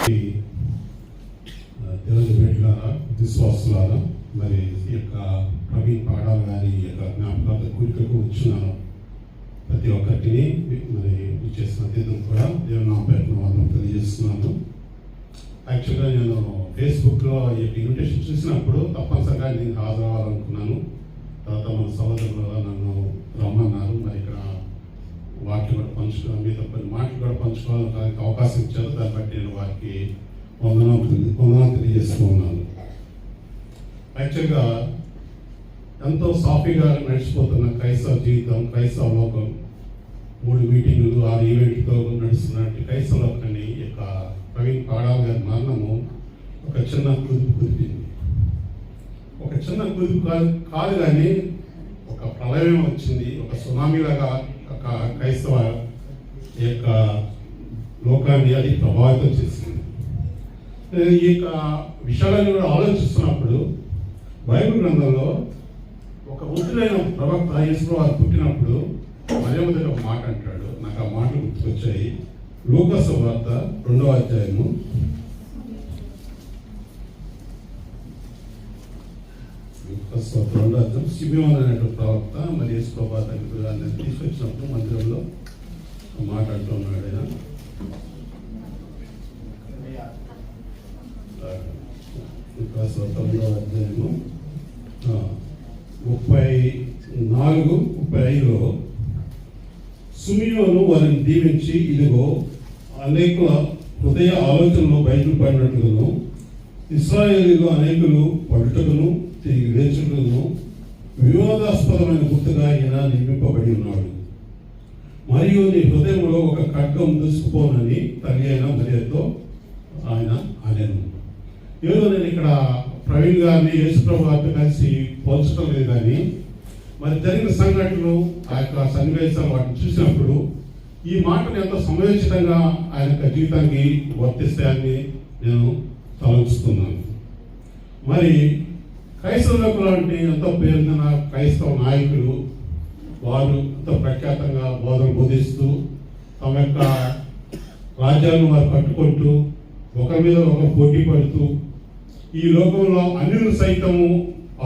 దేవుని బిడ్డలారా, విశ్వాసులారా, మరి ఈ యొక్క ప్రవీణ్ పాడాల గారి యొక్క జ్ఞాపకాల కూడికకు వచ్చినాను. ప్రతి ఒక్కరిని మరి చేసిన అతీతం కూడా దేవుని నా పేరును వాళ్ళని తెలియజేస్తున్నాను. యాక్చువల్గా నేను ఫేస్బుక్లో ఈ యొక్క ఇన్విటేషన్ చూసినప్పుడు తప్పనిసరిగా నేను హాజరవ్వాలనుకున్నాను. తర్వాత మన సహోదరులు నన్ను రమ్మన్నారు. మరి ఇక్కడ వాటిని కూడా పంచుకోవాలి, మీతో కొన్ని మాటలు కూడా పంచుకోవడానికి అవకాశం ఇచ్చారు. దాన్ని బట్టి నేను వారికి వందనాలు తెలియజేస్తున్నాను. యాక్చువల్గా ఎంతో సాఫీగా నడిచిపోతున్న క్రైస్తవ జీవితం, క్రైస్తవ లోకం, 3 మీటింగులు 6 ఈవెంట్లతో నడుస్తున్నట్టు క్రైస్తవ లోకాన్ని ఈ యొక్క ప్రవీణ్ పాడాల గారి మరణము ఒక చిన్న కుదిపింది. ఒక చిన్న కుదుపు కాదు కానీ ఒక ప్రళయం వచ్చింది. ఒక సునామీలాగా ఒక క్రైస్తవ ఈ యొక్క లోకాన్ని అది ప్రభావితం చేసింది. ఈ యొక్క విషయాలను కూడా ఆలోచిస్తున్నప్పుడు బైబిల్ గ్రంథంలో ఒక వృద్ధులైన ప్రవక్త యేసు వారు పుట్టినప్పుడు మొదటి ఒక మాట అంటాడు. నాకు ఆ మాటలు గుర్తుకొచ్చాయి. లూకా సువార్త 2వ అధ్యాయము 2వ అధ్యాయం సిమియోను అనేటువంటి ప్రవక్త మరి యేసు ప్రభు దగ్గర తీసుకొచ్చినప్పుడు మందిరంలో మాట అంటున్నాడు. ఆయన లూకా సువార్త 2వ అధ్యాయము 34-35లో సిమియోను వారిని దీవించి, ఇదిగో అనేక హృదయ ఆలోచనలు బయటపడినట్లుగాను ఇశ్రాయేలీలో అనేకులు పడుటకును తిరిగి లేచుటకును వివాదాస్పదమైన గుర్తుగా ఈయన నియమింపబడి ఉన్నాడు. మరియు నీ హృదయంలో ఒక ఖడ్గం దూసుకుపోనని తల్లి అయిన మరియతో ఆయన అనేను. ఏదో నేను ఇక్కడ ప్రవీణ్ గారిని యేసు ప్రభు గారితో కలిసి పోల్చడం లేదు, కానీ మరి జరిగిన సంఘటనలు ఆ యొక్క సన్నివేశాలు వాటిని చూసినప్పుడు ఈ మాటను ఎంతో సమయోచితంగా ఆయన యొక్క జీవితానికి వర్తిస్తాయని నేను తలంచుతున్నాను. మరి క్రైస్తవులకు లాంటి ఎంతో పేరున్న క్రైస్తవ నాయకులు వారు ఎంతో ప్రఖ్యాతంగా బోధనలు బోధిస్తూ తమ యొక్క రాజ్యాలను వారు కట్టుకుంటూ ఒకరి మీద ఒకరు పోటీ పడుతూ ఈ లోకంలో అన్యులు సైతము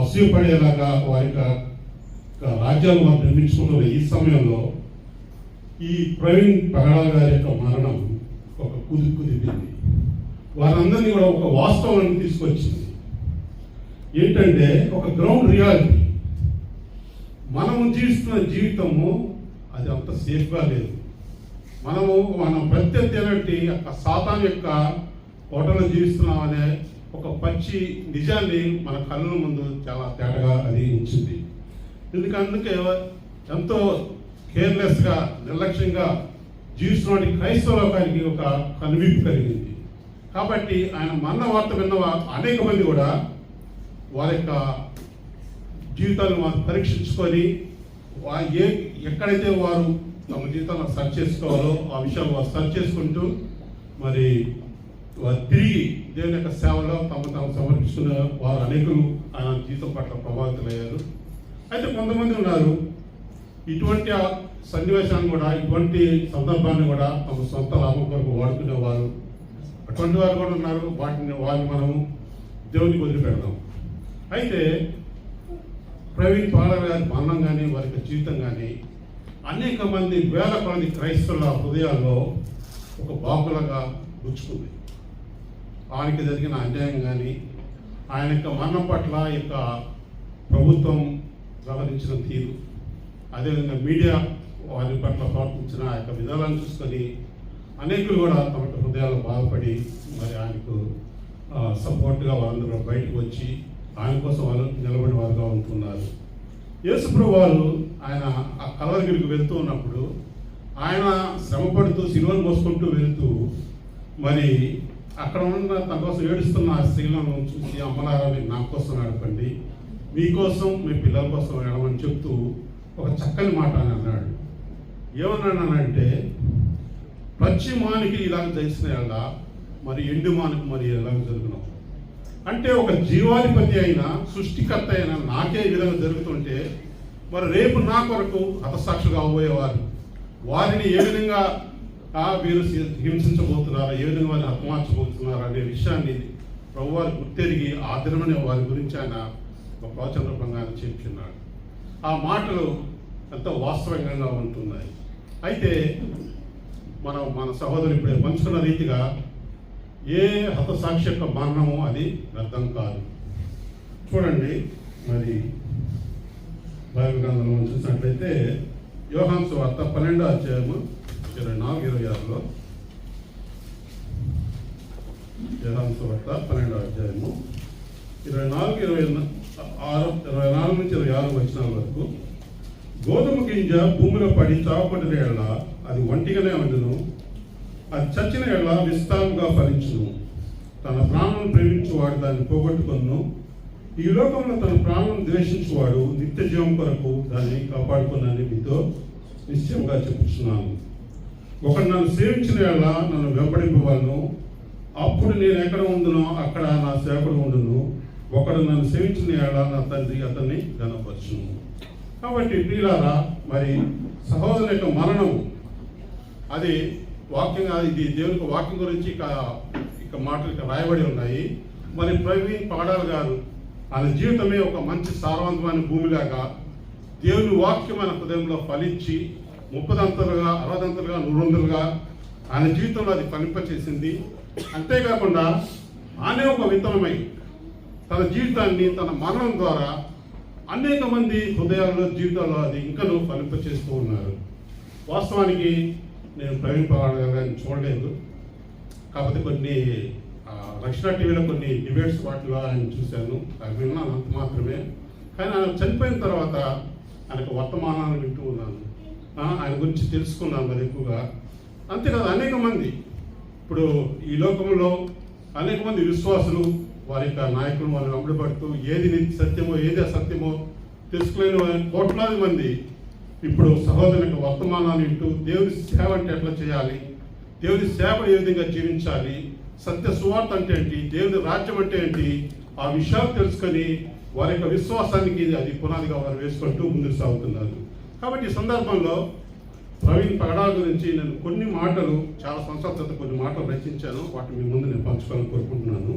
అసూయపడేలాగా వారి రాజ్యాలు వారు నిర్మించుకుంటున్న ఈ సమయంలో ఈ ప్రవీణ్ పగడాల గారి యొక్క మరణం ఒక కుదిపింది. వారందరినీ కూడా ఒక వాస్తవాన్ని తీసుకొచ్చింది. ఏంటంటే ఒక గ్రౌండ్ రియాలిటీ. మనము జీవిస్తున్న జీవితము అది అంత సేఫ్గా లేదు. మనం ప్రత్యర్థి యొక్క సాతాన్ యొక్క కోటలో జీవిస్తున్నాం అనే ఒక పచ్చి నిజాన్ని మన కళ్ళ ముందు చాలా తేటగా అది ఉంచింది. అందుకే ఎంతో కేర్లెస్గా నిర్లక్ష్యంగా జీవిస్తున్న క్రైస్తవ లోకానికి ఒక కనువిప్పు కలిగింది. కాబట్టి ఆయన మరణ వార్త విన్న అనేక మంది కూడా వారి యొక్క జీవితాలను వారు పరీక్షించుకొని ఎక్కడైతే వారు తమ జీవితాలను సర్చ్ చేసుకోవాలో ఆ విషయాలు వారు సర్చ్ చేసుకుంటూ మరి వారు తిరిగి దేవుని యొక్క సేవలో తాము సమర్పిస్తున్న వారు అనేకులు ఆయన జీవితం పట్ల ప్రభావితులయ్యారు. అయితే కొంతమంది ఉన్నారు ఇటువంటి సన్నివేశాన్ని కూడా, ఇటువంటి సందర్భాన్ని కూడా తమ సొంత లాభం కొరకు వాడుకునేవారు. అటువంటి వారు కూడా ఉన్నారు. వారిని మనము దేవునికి వదిలిపెడదాం. అయితే ప్రవీణ్ పాడాల గారి మరణం కానీ వారి జీవితం కానీ అనేక మంది వేల మంది క్రైస్తవుల హృదయాల్లో ఒక బాగులగా గుచ్చుకుంది. ఆయనకి జరిగిన అన్యాయం కానీ ఆయన యొక్క మరణం పట్ల యొక్క ప్రభుత్వం వ్యవహరించిన తీరు, అదేవిధంగా మీడియా వారి పట్ల ప్రవర్తించిన ఆ యొక్క విధానాలను చూసుకొని అనేకులు కూడా తమ హృదయాలు బాధపడి మరి ఆయనకు సపోర్ట్గా వాళ్ళందరూ బయటకు వచ్చి ఆయన కోసం వాళ్ళు నిలబడి వారుగా ఉంటున్నారు. యేసుప్రభు వారు ఆయన ఆ కలవరిగిరికి వెళ్తూ ఉన్నప్పుడు ఆయన శ్రమపడుతూ సిలువను మోసుకుంటూ వెళ్తూ మరి అక్కడ ఉన్న తన కోసం ఏడుస్తున్న ఆ స్త్రీలను చూసి, అమ్మలారా మీరు నా కోసం నడపండి, మీకోసం మీ పిల్లల కోసం నడవని చెప్తూ ఒక చక్కని మాట అని అన్నాడు. ఏమన్నానంటే పచ్చి మానికి ఇలాగ తెలిసిన ఎలా మరి ఎండు మానికి మరి ఎలాగ జరుగును అంటే ఒక జీవాధిపతి అయిన సృష్టికర్త అయిన నాకే ఈ విధంగా జరుగుతుంటే మరి రేపు నా కొరకు హతసాక్షులుగా అవ్వబోయేవారు వారిని ఏ విధంగా వీరు హింసించబోతున్నారు, ఏ విధంగా వారిని హతమార్చబోతున్నారు అనే విషయాన్ని ప్రభువారు గుర్తెరిగి ఆ దినమనే వారి గురించి ఆయన ఒక ప్రవచన రూపంగా చెప్తున్నాడు. ఆ మాటలు ఎంతో వాస్తవంగా ఉంటున్నాయి. అయితే మన సహోదరు ఇప్పుడే పంచుకున్న రీతిగా ఏ హతసాక్షి యొక్క మరణము అది వ్యర్థం కాదు. చూడండి, మరి బైబిల్ గ్రంథంలో చూసినట్లయితే యోహాను సువార్త 12వ అధ్యాయము 24-26లో, యోహాను సువార్త 12వ అధ్యాయము 24-26 వచనాల వరకు, గోధుమ గింజ భూమిలో పడి చావపడిన ఎడల అది ఒంటిగానే ఉండును, అది చచ్చిన ఎడల విస్తారంగా ఫలించును. తన ప్రాణం ప్రేమించువాడు దాన్ని పోగొట్టుకొను, ఈ లోకంలో తన ప్రాణం ద్వేషించువాడు నిత్య జీవం కొరకు దాన్ని కాపాడుకున్నానని మీతో నిశ్చయంగా చెప్పుచున్నాను. ఒకడు నన్ను సేవించిన ఎడల నన్ను వెంబడింపవలను, అప్పుడు నేను ఎక్కడ ఉండునో అక్కడ నా సేవకుడు ఉండును. ఒకడు నన్ను సేవించిన ఎడల నా తండ్రి అతన్ని ఘనపరచును. కాబట్టి ప్రియులారా, మరి సహోదరుని యొక్క మరణం అది వాక్యంగా, ఇది దేవునికి వాక్యం గురించి ఇక మాటలు ఇక రాయబడి ఉన్నాయి. మరి ప్రవీణ్ పగడాల్ గారు ఆయన జీవితమే ఒక మంచి సారవంతమైన భూమిలాగా దేవుని వాక్యం ఆయన హృదయంలో ఫలించి 30 60 100 ఆయన జీవితంలో అది ఫలింపచేసింది. అంతేకాకుండా ఆయనే ఒక విత్తనమై తన జీవితాన్ని తన మరణం ద్వారా అనేక మంది హృదయాల్లో జీవితాల్లో అది ఇంకనూ ఫలింపచేస్తూ ఉన్నారు. వాస్తవానికి నేను ప్రవీణ్ పగడాల్ గారిని చూడలేదు, కాకపోతే కొన్ని రక్షణ టీవీలో కొన్ని డిబేట్స్ వాటిలో ఆయన చూశాను, అవి విన్నాను అంత మాత్రమే. కానీ ఆయన చనిపోయిన తర్వాత ఆయనకు వర్తమానాన్ని వింటూ ఉన్నాను, ఆయన గురించి తెలుసుకున్నాను మరి ఎక్కువగా. అంతేకాదు అనేక మంది ఇప్పుడు ఈ లోకంలో అనేక మంది విశ్వాసులు వారి యొక్క నాయకులు వారిని వెంబడిపడుతూ ఏది సత్యమో ఏది అసత్యమో తెలుసుకోలేని కోట్లాది మంది ఇప్పుడు సహోదరుని యొక్క వర్తమానాన్ని వింటూ దేవుని సేవ అంటే ఎట్లా చేయాలి, దేవుని సేవ ఏ విధంగా జీవించాలి, సత్య సువార్త అంటే ఏంటి, దేవుని రాజ్యం అంటే ఏంటి, ఆ విషయాలు తెలుసుకొని వారి యొక్క విశ్వాసానికి అది పునాదిగా వారు వేసుకుంటూ ముందుకు సాగుతున్నారు. కాబట్టి ఈ సందర్భంలో ప్రవీణ్ పగడాల్ గురించి నేను కొన్ని మాటలు, చాలా సంవత్సరాల తర్వాత కొన్ని మాటలు రచించాను, వాటిని మీ ముందు నేను పంచుకోవాలని కోరుకుంటున్నాను.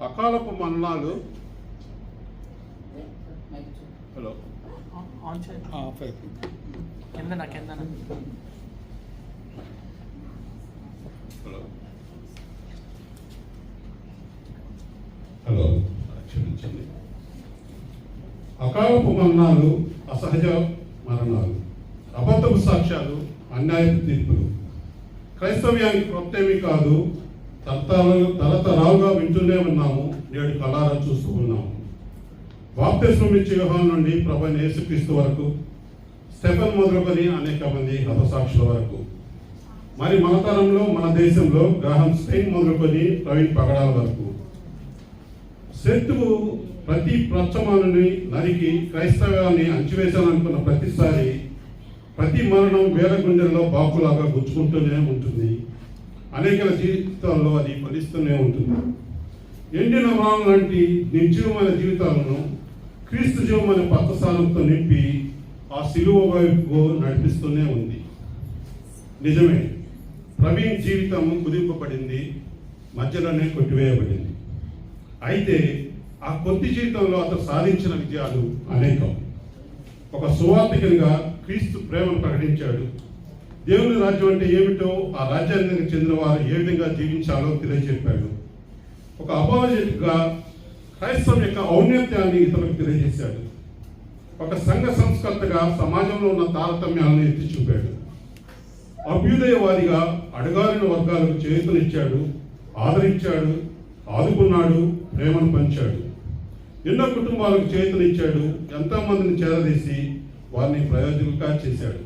అకాలపు మరణాలు. హలో, హలో, క్షమించండి. అకాలపు మరణాలు, అసహజ మరణాలు, అబద్ధపు సాక్ష్యాలు, అన్యాయపు తీర్పులు క్రైస్తవ్యానికి కొత్తేమీ కాదు. తరతరాలుగా వింటూనే ఉన్నాము, నేడు కళ్ళారా చూస్తూ ఉన్నాము. బాప్తిస్మం ఇచ్చే యోహాను నుండి ప్రభువైన యేసుక్రీస్తు వరకు, స్టెఫెన్ మొదలుకొని అనేక మంది హతసాక్షుల వరకు, మరి మన తరంలో మన దేశంలో గ్రాహం స్టెయిన్ మొదలుకొని ప్రవీణ్ పగడాల వరకు శత్రువు ప్రతి ప్రచ్చమానుని నరికి క్రైస్తవాన్ని అంచివేశాలనుకున్న ప్రతిసారి ప్రతి మరణం వేల గుండెల్లో బాకులాగా గుచ్చుకుంటూనే ఉంటుంది. అనేకల జీవితాల్లో అది ఫలిస్తూనే ఉంటుంది. ఎండిన మరణం లాంటి నిర్జీవమైన జీవితాలను క్రీస్తు జీవమైన పత్తసానంతో నింపి ఆ సిలువ వైపు నడిపిస్తూనే ఉంది. నిజమే, ప్రవీణ్ జీవితం కుదింపబడింది, మధ్యలోనే కొట్టివేయబడింది. అయితే ఆ కొద్ది జీవితంలో అతను సాధించిన విజయాలు అనేకం. ఒక సువార్తికునిగా క్రీస్తు ప్రేమను ప్రకటించాడు. దేవుని రాజ్యం అంటే ఏమిటో, ఆ రాజ్యానికి చెందిన వారు ఏ విధంగా జీవించాలో తెలియజెప్పాడు. ఒక అపోజిట్గా క్రైస్తవం యొక్క ఔన్నత్యాన్ని ఇతరులకు తెలియజేశాడు. ఒక సంఘ సంస్కర్తగా సమాజంలో ఉన్న తారతమ్యాలను ఎత్తి చూపాడు. అభ్యుదయవాదిగా అడుగారిన వర్గాలకు చేతునిచ్చాడు, ఆదరించాడు, ఆదుకున్నాడు, ప్రేమను పంచాడు. ఎన్నో కుటుంబాలకు చేతునిచ్చాడు, ఎంతో మందిని చేరదీసి వారిని ప్రయోజకులుగా చేశాడు.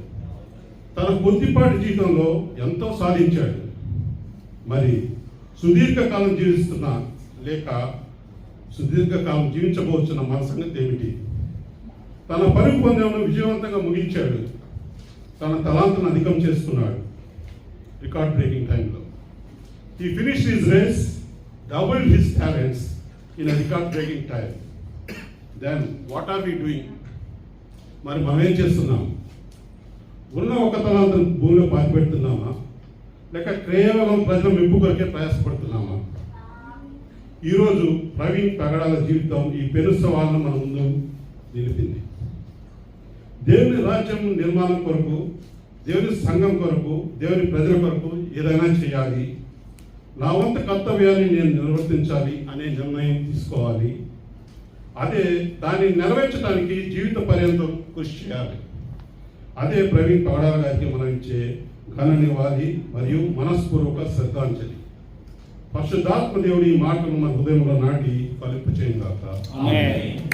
తన కొద్దిపాటి జీవితంలో ఎంతో సాధించాడు. మరి సుదీర్ఘకాలం జీవిస్తున్నా లేక సుదీర్ఘకాలం జీవించబోతున్న మన సంగతి ఏమిటి? తన పరుగు పందెంను విజయవంతంగా ముగించాడు. తన తలాంతను అధికం చేసుకున్నాడు రికార్డ్ బ్రేకింగ్ టైంలో. He finished his race, doubled his talents in record breaking time. Then what are we doing? మరి మనం ఏం చేస్తున్నాం? ఉన్న ఒక తలాంతరం భూమిలో పాతిపెడుతున్నామా, లేక కేవలం ప్రజల మెప్పు కొరకే ప్రయాసపడుతున్నామా? ఈరోజు ప్రవీణ్ పగడాల జీవితం ఈ పెను సవాళ్ళను మన ముందు నిలిపింది. దేవుని రాజ్యం నిర్మాణం కొరకు, దేవుని సంఘం కొరకు, దేవుని ప్రజల కొరకు ఏదైనా చేయాలి, నా వంత కర్తవ్యాన్ని నేను నిర్వర్తించాలి అనే నిర్ణయం తీసుకోవాలి. అదే దాన్ని నెరవేర్చడానికి జీవిత పర్యంతం కృషి చేయాలి. అదే ప్రవీణ్ పగడాల గారికి మనం ఇచ్చే ఘన నివాళి మరియు మనస్పూర్వక శ్రద్ధాంజలి. పరిశుద్ధాత్మ దేవుడి ఈ మాటను మన హృదయంలో నాటి ఫలింప చేయుగాక. ఆమేన్.